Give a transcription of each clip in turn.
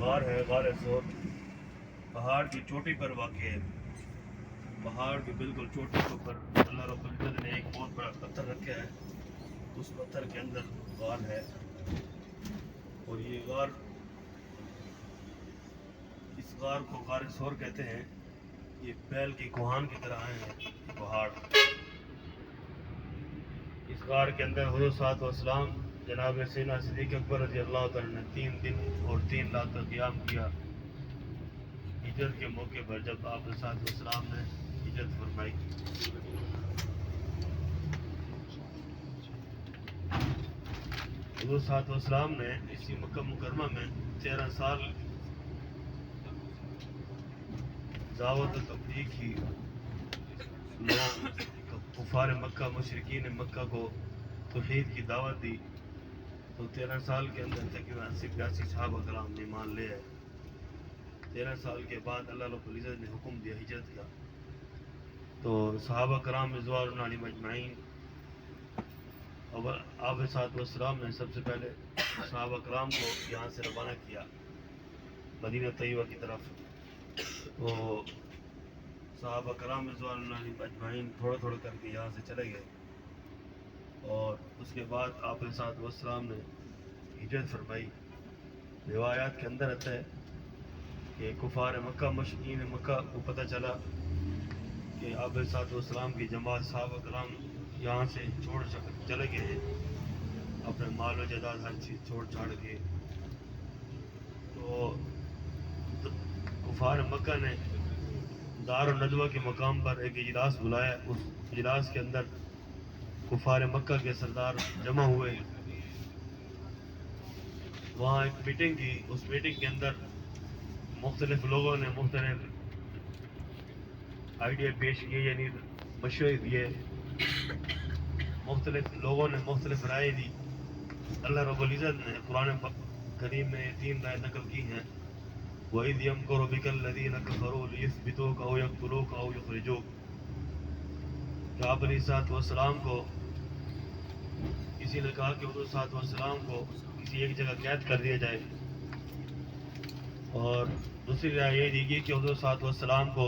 غار ہے غار سور، پہاڑ کی چوٹی پر واقع ہے۔ پہاڑ کی بالکل چوٹی کے اوپر اللہ رب العزت نے ایک بہت بڑا پتھر رکھا ہے، اس پتھر کے اندر غار ہے۔ اور یہ غار، اس غار کو غار سور کہتے ہیں۔ یہ بیل کی کوہان کی طرح آئے ہیں یہ پہاڑ۔ اس غار کے اندر حضور صلی اللہ علیہ وسلم جناب سیدنا صدیق اکبر رضی اللہ تعالیٰ نے 3 دن اور 3 رات کا قیام کیا ہجرت کے موقع پر، جب آپ صلی اللہ علیہ وسلم نے ہجرت فرمائی۔ حضور صلی اللہ علیہ وسلم نے اسی مکہ مکرمہ میں 13 سال دعوت و تبلیغ کی۔ لوگ کفار مکہ، مشرکین مکہ کو توحید کی دعوت دی، تو 13 سال کے اندر تقریباً 80-82 صحابہ کرام نے ایمان لے آئے۔ 13 سال کے بعد اللہ رب العزت نے حکم دیا ہجرت کا، تو صحابہ کرام رضوان اللہ علیہم اجمعین، اور آپ صاحب والسلام نے سب سے پہلے صحابہ کرام کو یہاں سے روانہ کیا مدینہ طیبہ کی طرف۔ تو صحابہ کرام رضوان اللہ علیہم اجمعین تھوڑا تھوڑا کر کے یہاں سے چلے گئے، اور اس کے بعد آپ صاحب والسلام نے ہجرت فرمائی۔ روایات کے اندر آتا ہے کہ کفار مکہ، مشرکین مکہ کو پتہ چلا کہ آپ صاحب والسلام کی جماعت صحابہ کرام یہاں سے چھوڑ چلے گئے ہیں، اپنے مال و جائیداد ہر چیز چھوڑ چھاڑ کے۔ تو کفار مکہ نے دار الندوہ کے مقام پر ایک اجلاس بلایا۔ اس اجلاس کے اندر کفار مکہ کے سردار جمع ہوئے، وہاں ایک میٹنگ کی۔ اس میٹنگ کے اندر مختلف لوگوں نے مختلف آئیڈیا پیش کیے، یعنی مشورے دیے، مختلف لوگوں نے مختلف رائے دی۔ اللہ رب العزت نے قرآن کریم میں 3 رائے نقل کی ہیں۔ وَإِذْ يَمْكُرُ بِكَ الَّذِينَ كَفَرُوا لِيُثْبِتُوكَ أَوْ يَقْتُلُوكَ أَوْ يُخْرِجُوكَ، کہ آپ علیہ الصلوۃ والسلام کو کسی نے کہا کہ حضور صلی اللہ علیہ وسلم کو کسی ایک جگہ قید کر دیا جائے، اور دوسری رائے یہ دی گئی کہ حضور صلی اللہ علیہ وسلم کو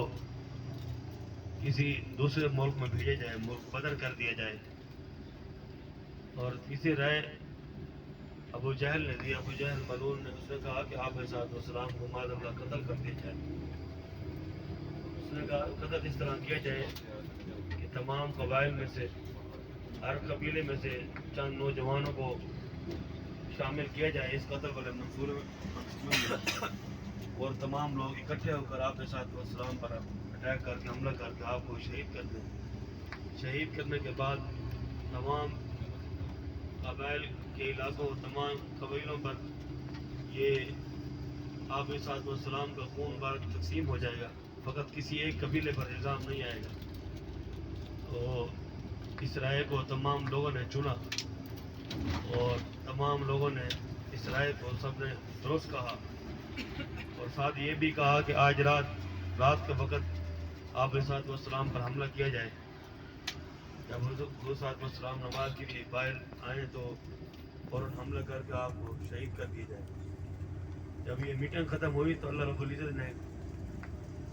کسی دوسرے ملک میں بھیجا جائے، ملک بدر کر دیا جائے، اور تیسری رائے ابو جہل نے دی۔ ابو جہل ملعون نے، اس نے کہا کہ آپ علیہ السلام کو معاذ اللہ قتل کر دیا جائے۔ اس نے کہا قتل اس طرح کیا جائے کہ تمام قبائل میں سے، ہر قبیلے میں سے چند نوجوانوں کو شامل کیا جائے اس قتل والے منصوبے میں، اور تمام لوگ اکٹھے ہو کر آپ علیہ السلام پر اٹیک کر کے، حملہ کر کے آپ کو شہید کر دیں۔ شہید کرنے کے بعد تمام قبائل کے علاقوں، تمام قبیلوں پر یہ آپ علیہ السلام کا خون مبارک تقسیم ہو جائے گا، فقط کسی ایک قبیلے پر الزام نہیں آئے گا۔ تو اس رائے کو تمام لوگوں نے چنا، اور تمام لوگوں نے اس رائے کو سب نے درست کہا، اور ساتھ یہ بھی کہا کہ آج رات کے وقت آپ علیہ السلام پر حملہ کیا جائے۔ جب حضور صلی اللہ علیہ وسلم نماز کے لیے باہر آئیں تو فوراً حملہ کر کے آپ کو شہید کر دیا جائے۔ جب یہ میٹنگ ختم ہوئی تو اللہ رب العزت نے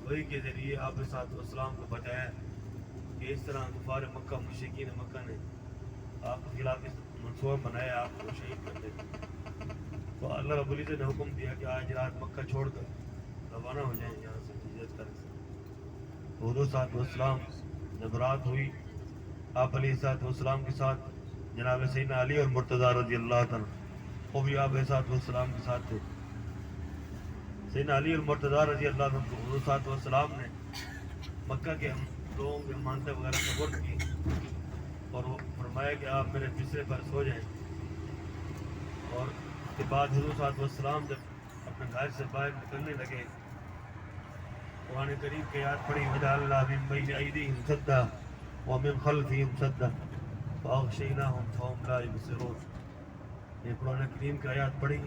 وحی کے ذریعے آپ علیہ السلام کو بتایا کہ اس طرح کفار مکہ، مشرکین مکہ نے آپ کے خلاف اس منصوبہ بنایا، آپ کو شہید کر دیں۔ تو اللہ رب العزت نے حکم دیا کہ آج رات مکہ چھوڑ کر روانہ ہو جائیں یہاں سے ہجرت کر کے۔ حضور صلی اللہ علیہ وسلم جب رات ہوئی، آپ علیہ السلام کے ساتھ جناب سیدنا علی اور مرتضیٰ رضی اللہ تعالیٰ، وہ بھی آپ علیہ السلام کے ساتھ تھے۔ سیدنا علی اور مرتضیٰ رضی اللہ عنہ کو حضور صلی اللہ علیہ وسلم نے مکہ کے لوگوں کے مانتے وغیرہ سپورٹ کی، اور وہ فرمایا کہ آپ میرے بسترے پر سو جائیں۔ اور اس کے بعد حضور صلی اللہ علیہ وسلم جب اپنے گھر سے باہر نکلنے لگے، قرآن کریم کی آیات پڑھی، وَجَعَلْنَا اللَّهَ مِن بَيْنِ أَيْدِيهِمْ سَدًّا وَمِن خَلْفِهِمْ سَدًّا فَأَغْشَيْنَاهُمْ فَهُمْ لَا يُبْصِرُونَ۔ یہ قرآن کریم کی آیات پڑھی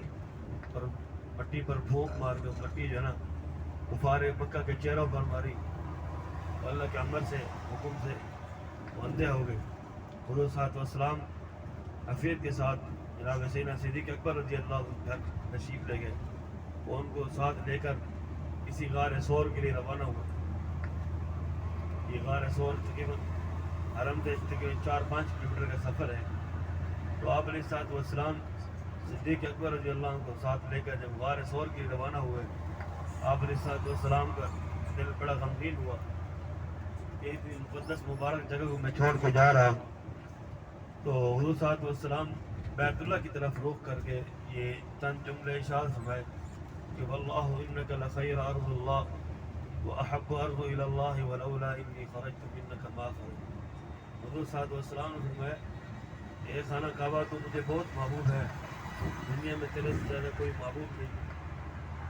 اور پٹی پر پھونک مار کے، پٹی جو ہے نا کفار مکہ کے چہروں پر ماری، تو اللہ کے امر سے، حکم سے وہ اندھے ہو گئے۔ حضور صلی اللہ علیہ وسلم حفیظ کے ساتھ جناب سیدنا صدیق اکبر رضی اللہ عنہ گھر تشریف لے گئے، وہ ان کو ساتھ لے کر اسی غار سور کے لیے روانہ ہوا. یہ غار سور تقریباً حرم سے تقریباً 4-5 کلومیٹر کا سفر ہے. تو آپ علیہ الصلوۃ والسلام صدیق اکبر رضی اللہ عنہ کو ساتھ لے کر جب غار سور کی روانہ ہوئے, آپ علیہ الصلوۃ والسلام کا دل بڑا غمگین ہوا کہ اتنی مقدس مبارک جگہ کو میں چھوڑ کے جا رہا. تو حضور صلی اللہ علیہ وسلم بیت اللہ کی طرف رخ کر کے یہ چند جملے ارشاد فرمائے کہ واللہ انک لخیر ارض اللہ واحب ارض الی اللہ ولولا انی خرجت منک ما خرجت. حضور صلی اللہ علیہ وسلم نے فرمایا اے خانہ کعبہ تو مجھے بہت محبوب ہے, دنیا میں تیرے سے زیادہ کوئی محبوب نہیں,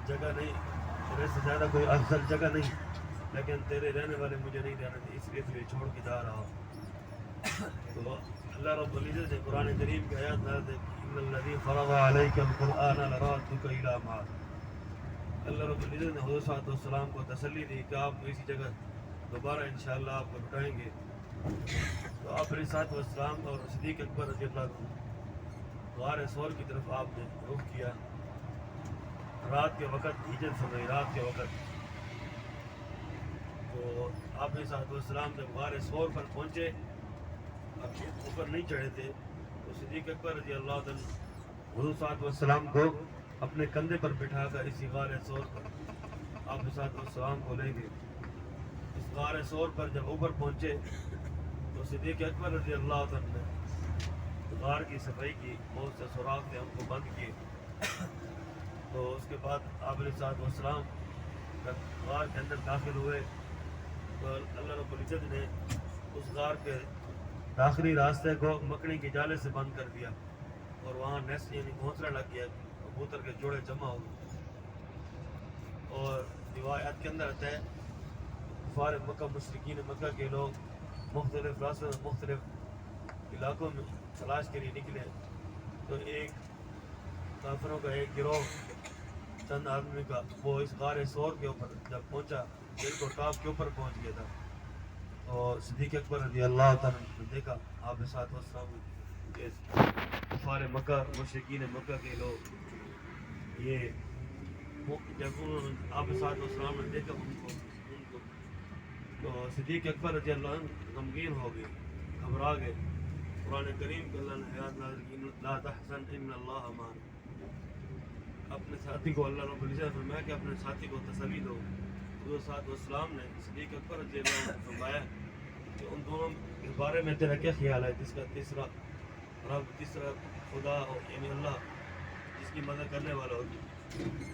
جگہ نہیں, تیرے سے زیادہ کوئی افضل جگہ نہیں, لیکن تیرے رہنے والے مجھے نہیں رہنے دے, اس لیے تجھے چھوڑ کے جا رہا ہوں. تو اللہ رب العزت نے قرآن کریم کی آیات نازل کی ان الذی فرض علیک القرآن لرادک الی معاد. اللہ رب العزت نے حضور صلی اللہ علیہ وسلم کو تسلی دی کہ آپ اسی جگہ دوبارہ انشاءاللہ آپ کو لٹائیں گے. تو آپ علیہ الصلوۃ والسلام اور صدیق اکبر رضی اللہ عنہ غار سور کی طرف آپ نے رخ کیا. رات کے وقت ہجرت فرمائی, رات کے وقت. تو آپ علیہ الصلوۃ والسلام جب غار سور پر پہنچے, اب اوپر نہیں چڑھے تھے, تو صدیق اکبر رضی اللہ عنہ حضور صلی اللہ علیہ وسلم کو اپنے کندھے پر بٹھا کر اسی غار سور پر آپ علیہ الصلوۃ والسلام کو لے گئے. اس غار سور پر جب اوپر پہنچے تو صدیق اکبر رضی اللہ عنہ نے غار کی صفائی کی, بہت سے سوراخ تھے, ہم کو بند کیے. تو اس کے بعد آپ علیہ الصلوۃ والسلام جب غار کے اندر داخل ہوئے تو اللہ رب العزت نے اس غار کے داخلی راستے کو مکڑی کے جالے سے بند کر دیا, اور وہاں نیسٹ یعنی گھونسلہ لگ گیا, کبوتر کے جوڑے جمع ہو گئے. اور روایات کے اندر آتا ہے کفار مکہ, مشرکین مکہ کے لوگ مختلف راستوں میں مختلف علاقوں میں تلاش کے لیے نکلے. تو ایک کافروں کا ایک گروہ چند آدمی کا وہ اس غار سور کے اوپر جب پہنچا, دل کو ٹاپ کے اوپر پہنچ گیا تھا. اور صدیق اکبر رضی اللہ تعالیٰ نے دیکھا آپ علیہ الصلوۃ والسلام کے کفار مکہ, مشرکین مکہ کے لوگ, یہ جب انہوں نے آپ علیہ الصلوۃ والسلام نے دیکھا ان کو تو صدیق اکبر رضی اللہ عنہ غمگین ہو گئے, گھبرا گئے. قرآن کریم کے اللہ نے آیات نازل کی لا تحزن ان اللہ معنا. اپنے ساتھی کو اللہ رب العزت نے فرمایا کہ اپنے ساتھی کو تسلی دو. حضور صلی اللہ علیہ وسلم نے صدیق اکبر رضی اللہ عنہ کو فرمایا کہ ان دونوں کے بارے میں تیرا کیا خیال ہے, جس کا تیسرا رب, تیسرا خدا ہو یعنی اللہ, جس کی مدد کرنے والا ہوگی.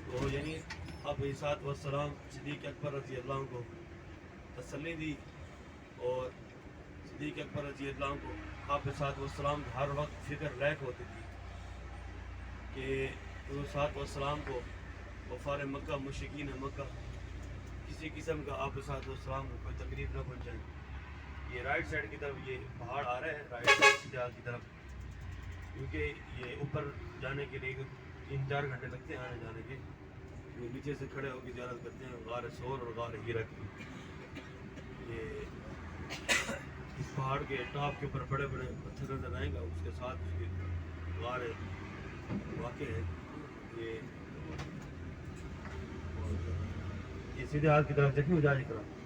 تو یعنی آپ علیہ الصلوۃ والسلام صدیق اکبر رضی اللہ عنہ کو تسلی دی. اور صدیق اکبر رضی اللہ عنہ کو آپ علیہ الصلوۃ والسلام کو ہر وقت فکر لاحق ہوتی تھی کہ حضور صلی اللہ علیہ وسلم کو کفار مکہ, مشرکین مکہ کسی قسم کا آپ علیہ السلام کو کوئی تکلیف نہ پہنچائیں. یہ رائٹ سائڈ کی طرف یہ پہاڑ آ رہے ہیں, رائٹ سائڈ کی طرف, کیونکہ یہ اوپر جانے کے لیے 3-4 گھنٹے لگتے ہیں آنے جانے کے. یہ نیچے سے کھڑے ہو کے زیارت کرتے ہیں غار سور اور غار ہیرا کی. یہ اس پہاڑ کے ٹاپ کے اوپر بڑے بڑے پتھر نظر آئیں گا, اس کے ساتھ اس کے غار واقع ہے. یہ سیدھے ہاتھ کی طرف دیکھیں مجاہد کی طرف.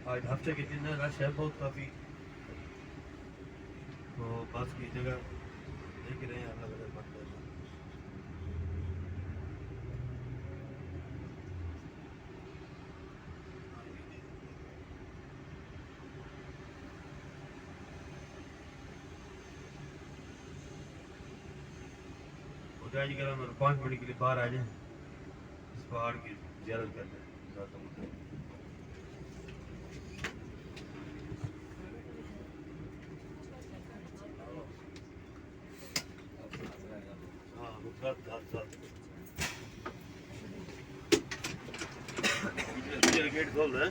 آج ہفتے کے دن رش ہے بہت کافی, تو پاس کی جگہ دیکھ رہے ہیں الگ الگ بات. مجاہد کرام اور 5 منٹ کے لیے باہر آ جائیں, اس پہاڑ کی زیارت کرتے ہیں. گیٹ کھول رہے ہیں.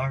8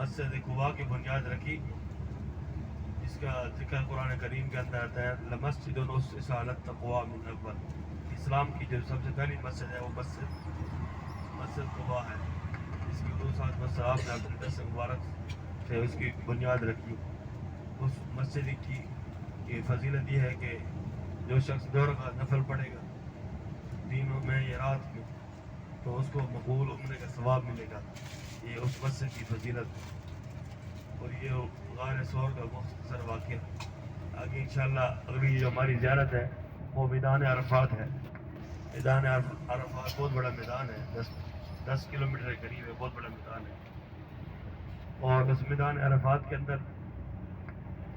مسجد قباء کی بنیاد رکھی، جس کا ذکر قرآن کریم کے اندر آتا ہے لمسجد اسست علی التقوی من اول. اسلام کی جو سب سے پہلی مسجد ہے وہ مسجد قباء ہے، جس کی 2 سال آپ نے اپنے دس مبارک سے اس کی بنیاد رکھی. اس مسجد کی فضیلت یہ ہے کہ جو شخص 2 رکعت نفل پڑھے گا دینوں میں یا رات میں تو اس کو مقبول عمرے کا ثواب ملے گا. یہ اس مسجد کی فضیلت. اور یہ غار ثور کا مختصر واقعہ. آگے انشاءاللہ اگلی جو ہماری زیارت ہے وہ میدان عرفات ہے. میدان عرفات بہت بڑا میدان ہے، 10 کلومیٹر کے قریب ہے، بہت بڑا میدان ہے. اور اس میدان عرفات کے اندر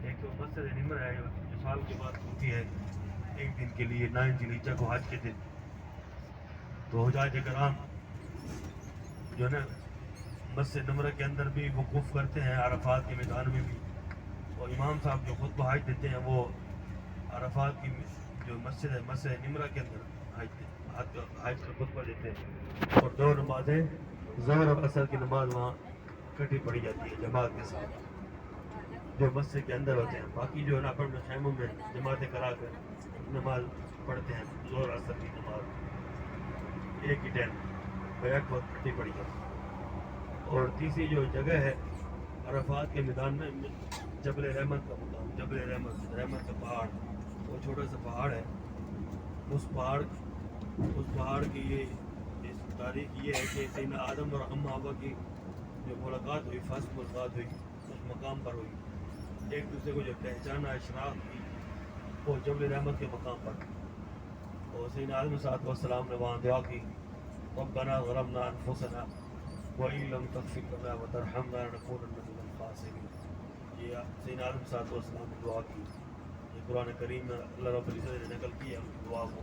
ایک تو مسجد نمر ہے جو سال کے بعد ہوتی ہے ایک دن کے لیے 9 ذی الحجہ کو، حج کے دن. تو حجاج کرام جو نا مسجد نمرہ کے اندر بھی وقوف کرتے ہیں، عرفات کے میدان میں بھی. اور امام صاحب جو خطبہ حج دیتے ہیں وہ عرفات کی جو مسجد ہے مسجد نمرہ کے اندر حج کا خطبہ دیتے ہیں. اور 2 نمازیں ظہر اور عصر کی نماز وہاں اکٹھی پڑھی جاتی ہے جماعت کے ساتھ جو مسجد کے اندر ہوتے ہیں. باقی جو ہے نا اپنے خیموں میں جماعتیں کرا کر نماز پڑھتے ہیں، ظہر عصر کی نماز ایک ہی ٹائم بیک وقت اکٹھی پڑھی جاتی ہے. اور تیسری جو جگہ ہے عرفات کے میدان میں جبل رحمت کا مقام، جبل رحمت کا پہاڑ، وہ چھوٹا سا پہاڑ ہے. اس پہاڑ کی یہ اس تاریخ یہ ہے کہ سیدنا آدم اور ام حوا کی جو ملاقات ہوئی، فرسٹ ملاقات ہوئی اس مقام پر ہوئی. ایک دوسرے کو جو پہچانا اشراق کی وہ جبل رحمت کے مقام پر. اور سیدنا آدم علیہ السلام نے وہاں دعا کی ربنا ظلمنا انفسنا وَإِن لَمْ تَغْفِرْ لَنَا وَتَرْحَمْنَا لَنَكُونَنَّ مِنَ الْخَاسِرِينَ. یہ سیدنا آدم صلی اللہ علیہ وسلم نے دعا کی. یہ قرآن کریم میں اللہ رب العزت نے نقل کیا دعا کو.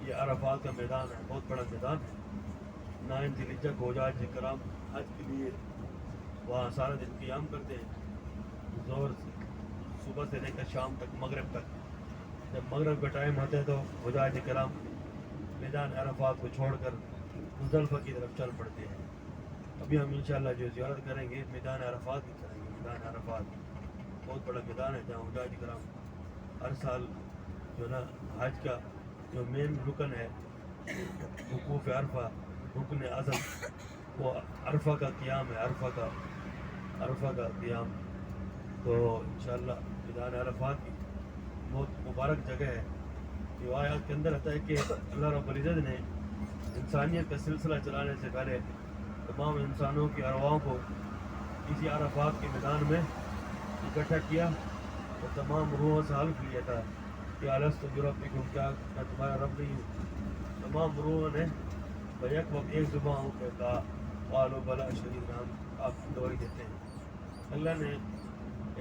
یہ عرفات کا میدان ہے، بہت بڑا میدان ہے. 9 ذی الحجہ کو حجاج کرام حج کے لیے وہاں سارا دن قیام کرتے ہیں، ظہر صبح سے لے کر شام تک، مغرب تک. جب مغرب کا ٹائم ہوتا ہے تو حجاج کرام میدان عرفات کو چھوڑ کر مزدلفہ کی طرف چل پڑتے ہیں. ابھی ہم انشاءاللہ جو زیارت کریں گے میدان عرفات کی کریں گے. میدان عرفات بہت بڑا میدان ہے جہاں حجاج کرام ہر سال جو نا حج کا جو مین رکن ہے وقوف عرفہ، رکن اعظم وہ عرفہ کا قیام ہے، عرفہ کا قیام. تو انشاءاللہ میدان عرفات کی بہت مبارک جگہ ہے. روایات کے اندر آتا ہے کہ اللہ رب العزت نے انسانیت کا سلسلہ چلانے سے پہلے تمام انسانوں کی ارواحوں کو اسی عرفات کے میدان میں اکٹھا کیا اور تمام روحوں سے حلف لیا تھا کہ الست بربکم، کیا میں تمہارا رب نہیں ہوں. تمام روحوں نے بیک وقت ایک زبان ہو کر کہا قالوا بلا شہیدنا، ہم آپ کی گواہی دیتے ہیں. اللہ نے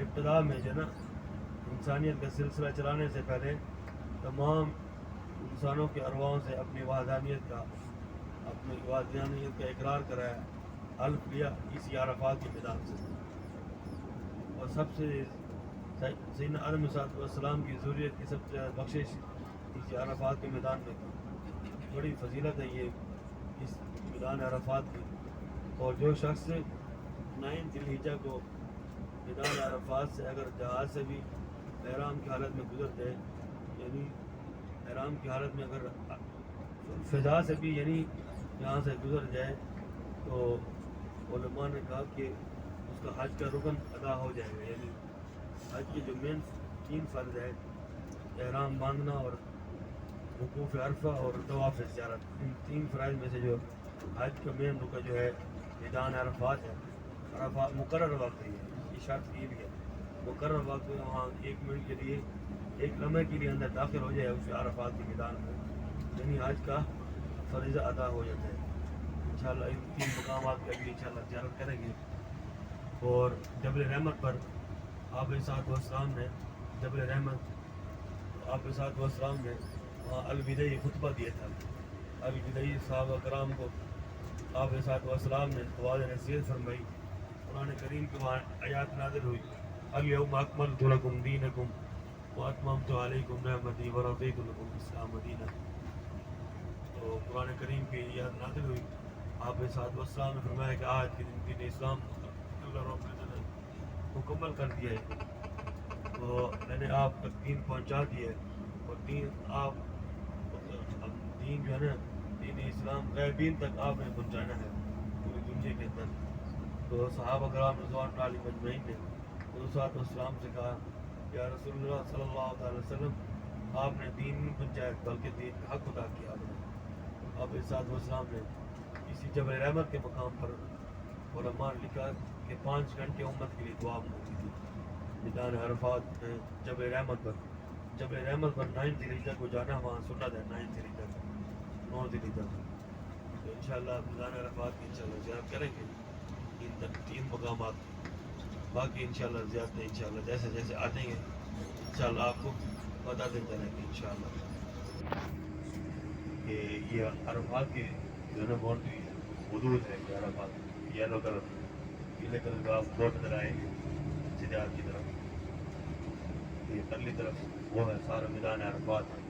ابتدا میں جو نا انسانیت کا سلسلہ چلانے سے پہلے تمام انسانوں کے ارواحوں سے اپنی وحدانیت کا اقرار کرایا، حلف لیا اسی عرفات کے میدان سے. اور سب سے سیدنا آدم علیہ السلام کی ذریت کی سب سے زیادہ بخشش اسی عرفات کے میدان میں کی. بڑی فضیلت ہے یہ اس میدان عرفات کی. اور جو شخص 9 ذی الحجہ کو میدان عرفات سے اگر جہاز سے بھی احرام کی حالت میں گزر جائے، یعنی احرام کی حالت میں اگر فضا سے بھی یعنی یہاں سے گزر جائے تو علماء نے کہا کہ اس کا حج کا رکن ادا ہو جائے گا. یعنی حج کی جو مین 3 فرض ہے، احرام باندھنا اور وقوف عرفہ اور طواف زیارت، ان 3 فرائض میں سے جو حج کا مین رکن جو ہے میدان عرفات ہے. عرفات مقرر وقت ہے، یہ شرط یہ بھی ہے مقرر وقت میں وہاں 1 منٹ کے لیے 1 لمحے کے لیے اندر داخل ہو جائے اس عرفات کے میدان میں، یعنی حج کا فریضہ ادا ہو جاتا ہے. انشاءاللہ ان 3 مقامات کا بھی انشاءاللہ زیارت کریں گے. اور جبل رحمت پر آپ صاحب والسلام نے جبل رحمت آپ صاحب والسلام نے وہاں الوداعی خطبہ دیا تھا. الوداعی صحابہ کرام کو آپ صاحب والسلام نے واضح نصیحت فرمائی. قرآن کریم کی وہاں آیات نازل ہوئی الیوم اکملت لکم دینکم واتممت علیکم نعمتی ورضیت لکم الاسلام دینا. تو قرآن کریم کی آیات نازل ہوئی. آپ صاحب والسلام نے فرمایا کہ آج کے دن دین اسلام سولر آپریشن مکمل کر دیا ہے، تو میں نے آپ تک دین پہنچا دیا ہے، اور دین آپ دین جو ہے نا، دین اسلام غیبین تک آپ نے پہنچانا ہے پوری دنیا کے اندر. تو صحابہ کرام رضوان اللہ علیہم اجمعین نے حضور والسلام سے کہا یا رسول اللہ صلی اللہ تعالی وسلم، آپ نے دین نہیں پہنچایا بلکہ دین کا حق ادا کیا. آپ والسلام نے اسی جبل رحمت کے مقام پر علماء نے لکھا کہ 5 گھنٹے امت کے لیے دعا ہوتی تھی میدان عرفات میں جبل رحمت پر. جبل رحمت پر 9 ذی الحجہ کو جانا وہاں سنت ہے، 9 ذی الحجہ کو، 9 ذی الحجہ کو. تو انشاءاللہ میدان عرفات کی انشاءاللہ زیارت کریں گے تین مقامات. باقی انشاءاللہ زیارتیں انشاءاللہ جیسے جیسے آتے ہیں انشاءاللہ آپ کو بتا دیتے رہیں گے انشاءاللہ. کہ یہ عرفات کی جو ہے نا باؤنڈری حدود ہے کہ عرفات یلو کلر پیلے کلر کا آپ بورڈ نظر آئے گے سیدھے آپ کی طرف، یہ اگلی طرف وہ ہے سارا میدان عرفات ہے.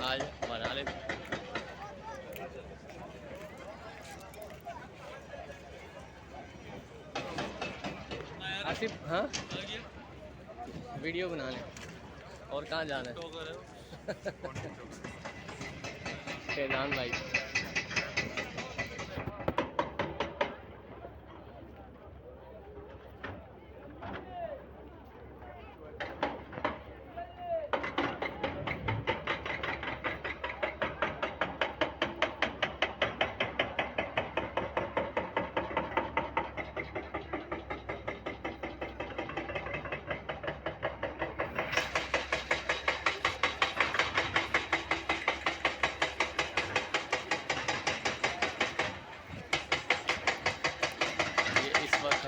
آج بنا لے آصف. ہاں ویڈیو بنا لیں. اور کہاں جانا ہے؟ فیضان بھائی.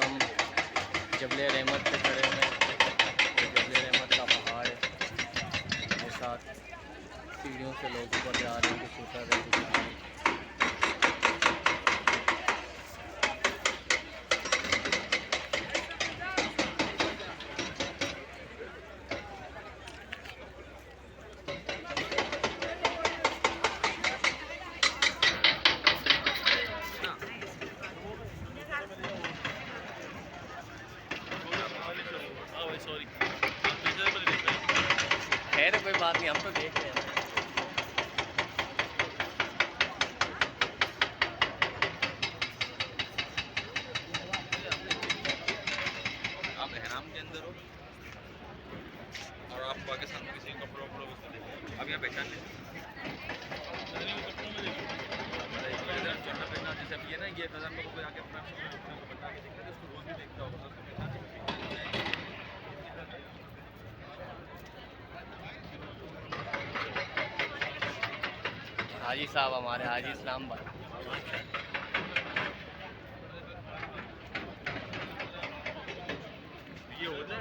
ہم جبل رحمت پہ کھڑے ہیں. جبل رحمت کا پہاڑ ہے، میرے ساتھ سیڑھیوں سے لوگ اوپر جا رہے ہیں، کچھ اتر رہے ہیں، کچھ آ رہے ہیں. خیر کوئی بات نہیں، ہم تو دیکھ رہے ہیں. آپ احرام کے اندر ہو اور آپ پاکستان میں کسی کپڑوں اب یہاں پہچان لیں. چوٹا پہنا جیسے اب یہ نا یہ فضان کو کوئی آ کے اپنا بتا کے دیکھا اس کو روز بھی دیکھتا ہوگا. حاجی صاحب ہمارے حاجی اسلام بھائی. یہ ہوتا ہے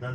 10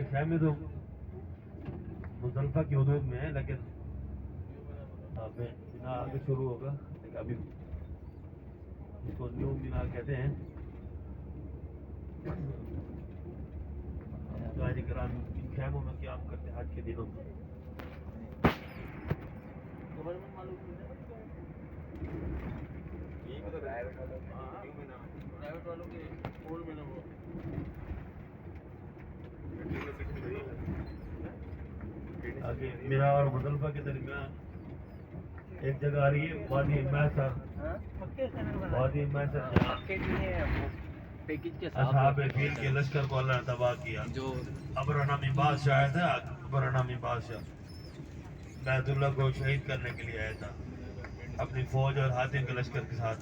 یہ خیمے تو مزدلفہ کی حدود میں ہے، لیکن مینا آگے شروع ہوگا، لیکن ابھی اس کو نیو مینا کہتے ہیں. حاج کرام ان خیموں میں قیام کرتے ہیں حج کے دنوں میں. پرائیویٹ والوں کے اولڈ میں نا وہ آگے میرا اور مزدلفہ کے درمیان ایک جگہ آ رہی ہے وادی میسر. وادی میسر جہاں پیکج کے اصحاب فیل کے لشکر کو اللہ نے تباہ کیا. جو ابر نامی بادشاہ آیا تھا. ابر نامی بادشاہ بیت اللہ کو شہید کرنے کے لیے آیا تھا اپنی فوج اور ہاتھیوں کے لشکر کے ساتھ.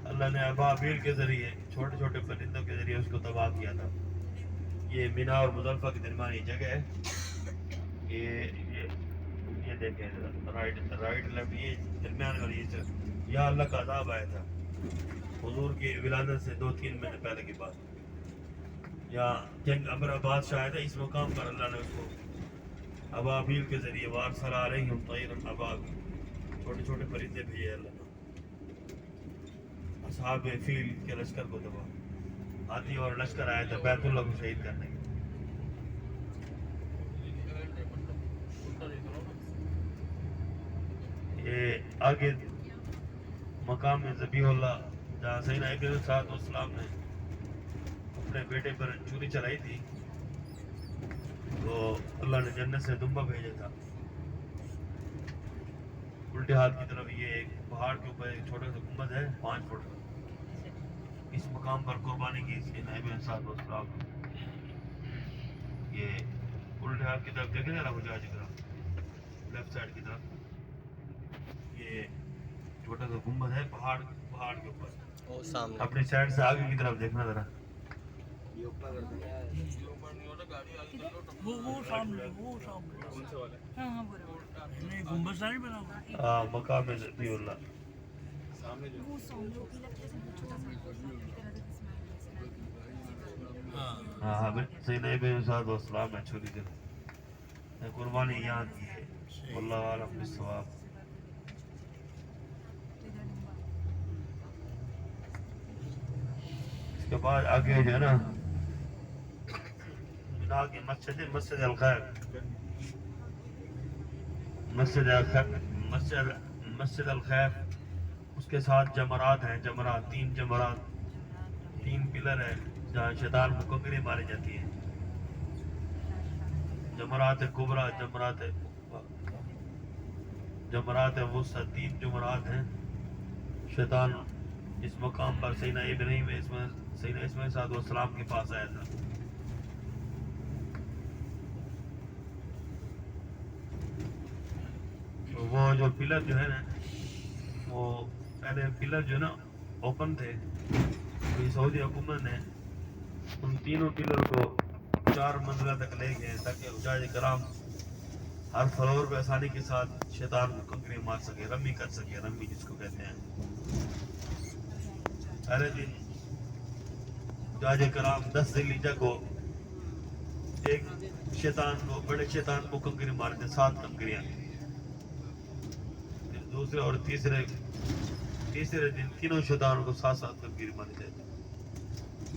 اللہ نے ابابیل کے ذریعے چھوٹے چھوٹے پرندوں کے ذریعے اس کو تباہ کیا تھا. یہ مینا اور مزدلفہ کے درمیان یہ جگہ ہے. یہ دیکھیں رائٹ لیفٹ، یہ درمیان والی یہاں اللہ کا عذاب آیا تھا حضور کی ولادت سے 2-3 مہینے پہلے کی بات. یہاں جنگ ابر بادشاہ آیا تھا. اس مقام پر اللہ نے اس کو ابابیل کے ذریعے وارسل آ رہی ہوں طیر ابابیل، چھوٹے چھوٹے پرندے بھیجے اللہ نے اصحاب فیل کے لشکر کو تباہ. ہاتھی اور لشکر آیا تھا بیت اللہ کو شہید کرنے کے. یہ آگے مقام ذبیح اللہ جہاں سیدنا ابراہیم علیہ السلام نے اپنے بیٹے پر چھری چلائی تھی تو اللہ نے جنت سے دمبا بھیجا تھا. الٹے ہاتھ کی طرف یہ ایک پہاڑ کے اوپر ایک چھوٹا سا گنبد ہے 5 فٹ. اس مقام پر قربانی کی سیدنا ابراہیم علیہ السلام. یہ الٹے ہاتھ کی طرف دیکھیں ذرا مجھے کی طرف لیفٹ سائڈ کی طرف یہ چھوٹا سا گنبد ہے پہاڑ کے اوپر. وہ سامنے اپنی سائڈ سے آگے کی طرف دیکھنا ذرا. مقام ذبیح اللہ ہاں سیدنا ابراہیم علیہ السلام نے چھری دے قربانی یہاں کی ہے. واللہ عالم بالصواب. اس کے بعد آگے جو ہے نا مینا کی مسجد ہے مسجد الخیف. مسجد الخیف اس کے ساتھ جمرات ہیں. 3 پلر ہیں جہاں شیطان کو کنکری ماری جاتی ہے. جمرات کبرا، جمرات وسطی، 3 جمرات ہیں. شیطان اس مقام پر سیدنا ابراہیم سیدنا اسماعیل علیہ السلام کے پاس آیا تھا. تو وہ جو پلر جو ہے نا وہ پہلے پلر جو ہے نا اوپن تھے. سعودی حکومت نے ان تینوں پلر کو 4 منزلہ تک لے گئے تاکہ حجاج کرام ہر فلور پہ آسانی کے ساتھ شیطان کو کنکری مار سکے، رمی کر سکے. رمی جس کو کہتے ہیں. پہلے دن حجاج کرام 10 ذی الحجہ کو ایک بڑے شیطان کو کنکری مارتے 7 کنکریاں. دوسرے اور تیسرے دن تینوں شیطانوں کو 7 کنکری ماری جاتی.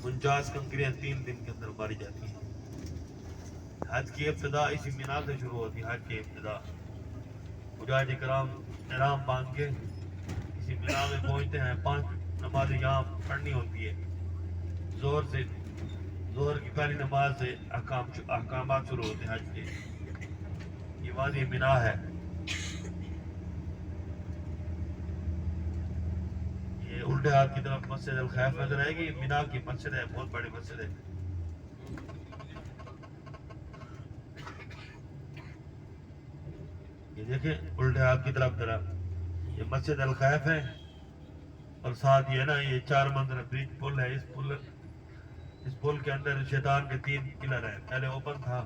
49 کنکریاں 3 دن کے اندر ماری جاتی ہیں. حج کی ابتدا اسی مینا سے شروع ہوتی ہے. حج کی ابتدا حجاج کرام احرام باندھ کے اسی مینا میں پہنچتے ہیں. 5 نمازیں یہاں پڑھنی ہوتی ہے. ظہر کی پہلی نماز سے احکامات شروع ہوتے ہیں حج کے. یہ وادی مینا ہے. یہ الٹے ہاتھ کی طرف مسجد الخیف نظر آئے گی. مینا کی مسجد ہے، بہت بڑی مسجد ہے. یہ دیکھیں الٹے ہاتھ کی طرف یہ مسجد الخیف ہے اور ساتھ یہ نا یہ 4 منزلہ برج پل ہے. اس پل کے اندر شیطان کے 3 پلر ہیں. پہلے اوپن تھا،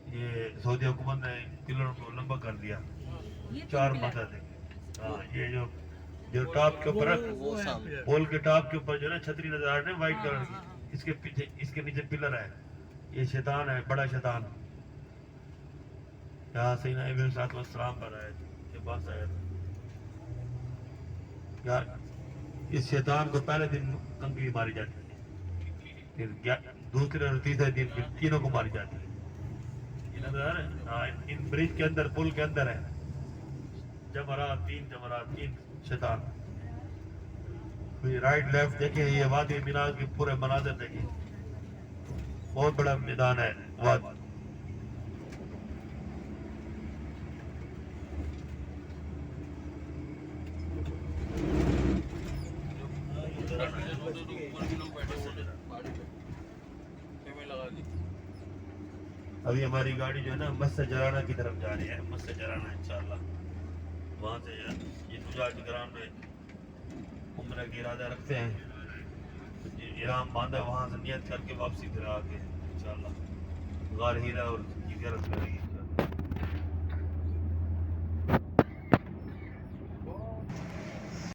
یہ سعودی حکومت نے پلروں کو لمبا کر دیا. 4 منزلہ تھے. ہاں یہ جو ٹاپ کے اوپر پول کے ٹاپ کے اوپر جو ہے نا چھتری نظر آ رہی ہے وائٹ کلر کی، اس کے نیچے پلر ہے. یہ شیطان ہے، بڑا شیطان. یہاں سیدنا ابراہیم صلی اللہ علیہ وسلم پر آئے تھے، یہ بات آیا تھا. یار اس شیطان کو پہلے دن کنکری ماری جاتی ہے، پھر دوسرے اور تیسرے دن پھر تینوں کو ماری جاتی ہے. یہ نظر آ رہا ہے؟ ہاں، ان برج کے اندر، پل کے اندر ہے جمرات تین شیطان. رائٹ لیفٹ دیکھیں، یہ وادی مینا کے پورے مناظر دیکھیں، بہت بڑا میدان ہے وادی. ابھی ہماری گاڑی جو ہے نا مسجد جرانہ کی طرف جا رہی ہے، مسجد جرانہ انشاءاللہ. وہاں سے یہ حجاج کرام میں عمرہ کا ارادہ رکھتے ہیں، احرام باندھا، وہاں سے نیت کر کے واپسی پھر آ کے انشاءاللہ غار ہیرا اور کی زیارت کریں گے.